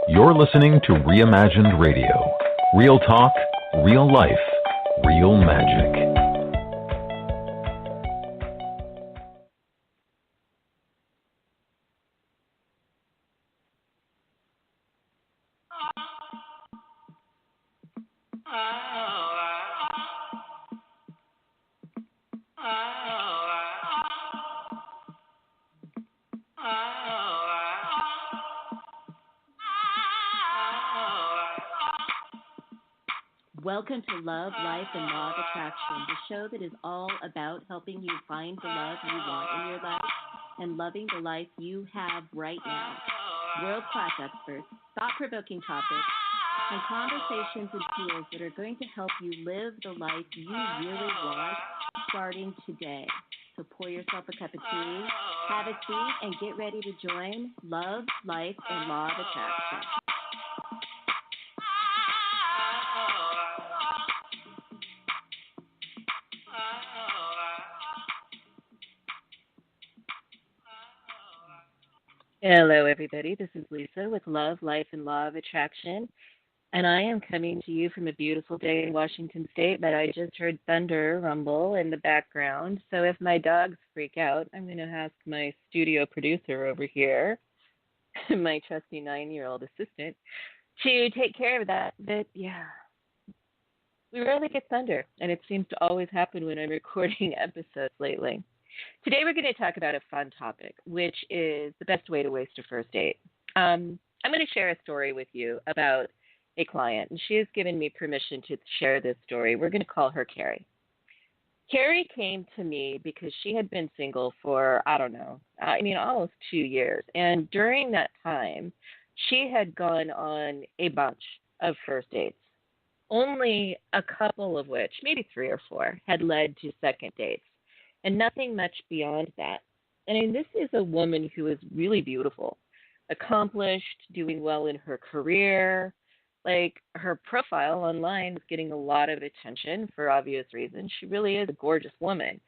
You're listening to Reimagined Radio. Real talk, real life, real magic. Welcome to Love, Life, and Law of Attraction, the show that is all about helping you find the love you want in your life and loving the life you have right now. World-class experts, thought-provoking topics, and conversations and tools that are going to help you live the life you really want starting today. So pour yourself a cup of tea, have a seat, and get ready to join Love, Life, and Law of Attraction. Hello, everybody. This is Lisa with Love, Life, and Law of Attraction, and I am coming to you from a beautiful day in Washington State, but I just heard thunder rumble in the background, so if my dogs freak out, I'm going to ask my studio producer over here, my trusty 9-year-old assistant, to take care of that. But, yeah, we rarely get thunder, and it seems to always happen when I'm recording episodes lately. Today we're going to talk about a fun topic, which is the best way to waste a first date. I'm going to share a story with you about a client, and she has given me permission to share this story. We're going to call her Carrie. Carrie came to me because she had been single for, almost 2 years. And during that time, she had gone on a bunch of first dates, only a couple of which, maybe 3 or 4, had led to second dates. And nothing much beyond that. I mean, this is a woman who is really beautiful, accomplished, doing well in her career. Like, her profile online was getting a lot of attention for obvious reasons. She really is a gorgeous woman,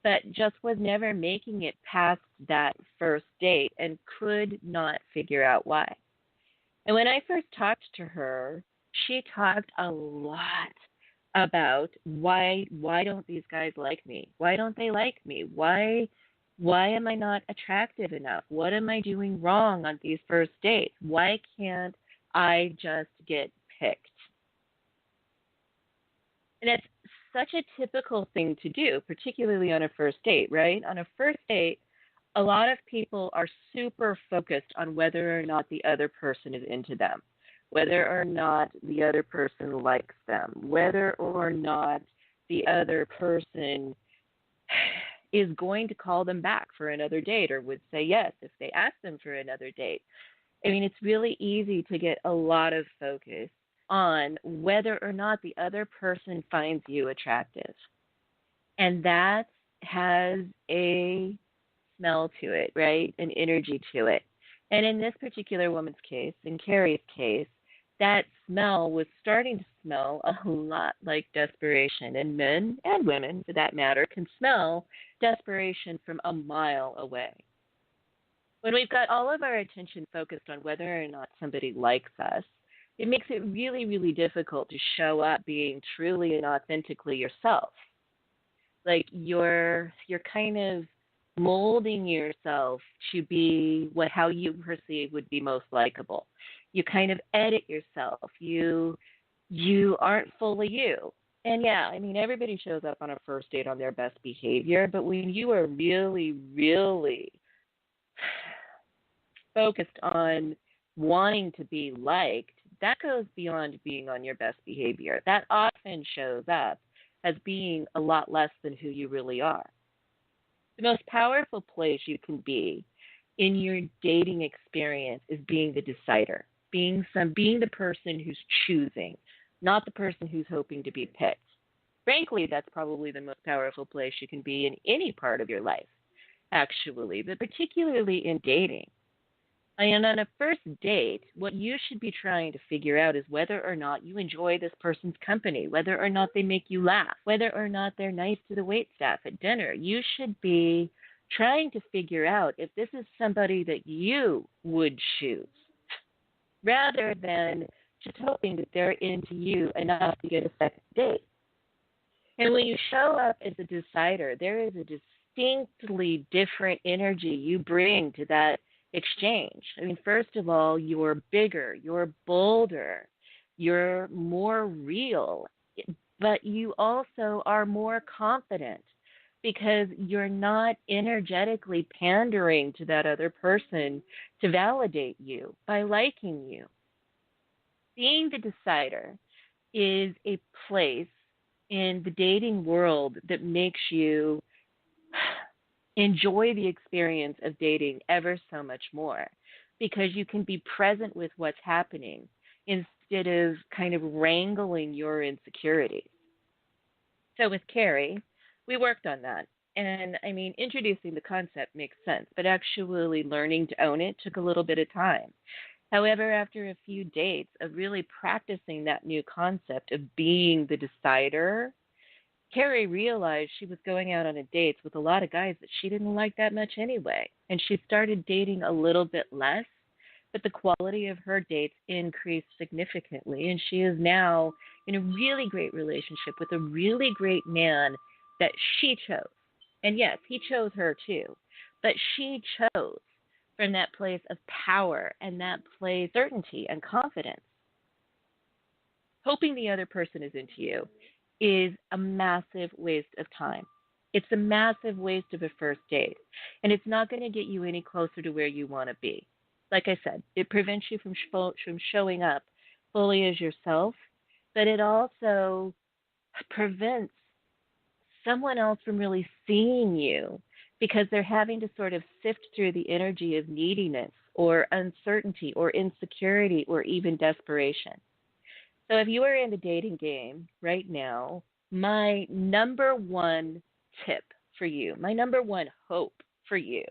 but just was never making it past that first date and could not figure out why. And when I first talked to her, she talked a lot about why don't these guys like me? Why don't they like me? Why am I not attractive enough? What am I doing wrong on these first dates? Why can't I just get picked? And it's such a typical thing to do, particularly on a first date, right? On a first date, a lot of people are super focused on whether or not the other person is into them, whether or not the other person likes them, whether or not the other person is going to call them back for another date or would say yes if they ask them for another date. I mean, it's really easy to get a lot of focus on whether or not the other person finds you attractive. And that has a smell to it, right? An energy to it. And in this particular woman's case, in Carrie's case, that smell was starting to smell a lot like desperation. And men and women, for that matter, can smell desperation from a mile away. When we've got all of our attention focused on whether or not somebody likes us, it makes it really, really difficult to show up being truly and authentically yourself. Like you're kind of molding yourself to be how you perceive would be most likable. You kind of edit yourself. You aren't fully you. And yeah, I mean, everybody shows up on a first date on their best behavior, but when you are really, really focused on wanting to be liked, that goes beyond being on your best behavior. That often shows up as being a lot less than who you really are. The most powerful place you can be in your dating experience is being the decider, being the person who's choosing, not the person who's hoping to be picked. Frankly, that's probably the most powerful place you can be in any part of your life, actually, but particularly in dating. And on a first date, what you should be trying to figure out is whether or not you enjoy this person's company, whether or not they make you laugh, whether or not they're nice to the waitstaff at dinner. You should be trying to figure out if this is somebody that you would choose. rather than just hoping that they're into you enough to get a second date. And when you show up as a decider, there is a distinctly different energy you bring to that exchange. I mean, first of all, you're bigger, you're bolder, you're more real, but you also are more confident because you're not energetically pandering to that other person to validate you by liking you. Being the decider is a place in the dating world that makes you enjoy the experience of dating ever so much more because you can be present with what's happening instead of kind of wrangling your insecurities. So with Carrie, we worked on that. And I mean, introducing the concept makes sense, but actually learning to own it took a little bit of time. However, after a few dates of really practicing that new concept of being the decider, Carrie realized she was going out on a dates with a lot of guys that she didn't like that much anyway. And she started dating a little bit less, but the quality of her dates increased significantly. And she is now in a really great relationship with a really great man that she chose. And yes, he chose her too, but she chose from that place of power and that place of certainty and confidence. Hoping the other person is into you is a massive waste of time. It's a massive waste of a first date, and it's not going to get you any closer to where you want to be. Like I said, it prevents you from showing up fully as yourself, but it also prevents someone else from really seeing you because they're having to sort of sift through the energy of neediness or uncertainty or insecurity or even desperation. So if you are in the dating game right now, my number one tip for you, my number one hope for you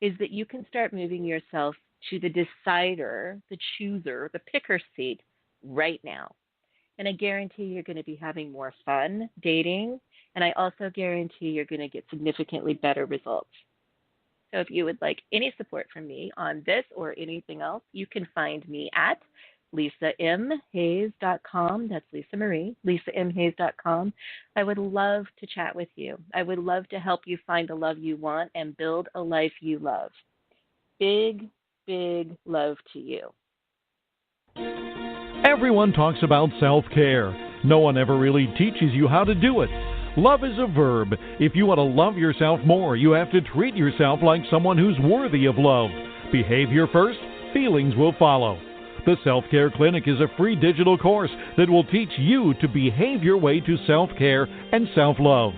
is that you can start moving yourself to the decider, the chooser, the picker seat right now. And I guarantee you're going to be having more fun dating. And I also guarantee you're going to get significantly better results. So if you would like any support from me on this or anything else, you can find me at lisamhayes.com. That's Lisa Marie, lisamhayes.com. I would love to chat with you. I would love to help you find the love you want and build a life you love. Big, big love to you. Everyone talks about self-care. No one ever really teaches you how to do it. Love is a verb. If you want to love yourself more, you have to treat yourself like someone who's worthy of love. Behavior first, feelings will follow. The Self-Care Clinic is a free digital course that will teach you to behave your way to self-care and self-love.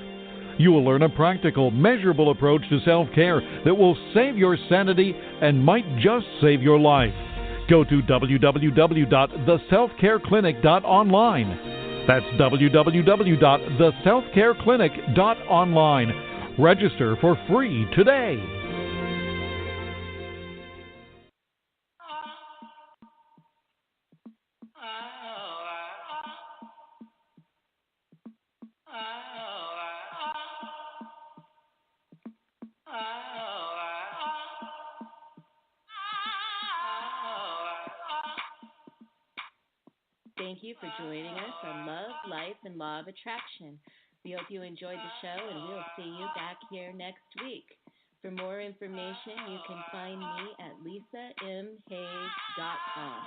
You will learn a practical, measurable approach to self-care that will save your sanity and might just save your life. Go to www.theselfcareclinic.online. That's www.theselfcareclinic.online. Register for free today. Thank you for joining us on Love, Life, and Law of Attraction. We hope you enjoyed the show, and we'll see you back here next week. For more information, you can find me at lisamhayes.com.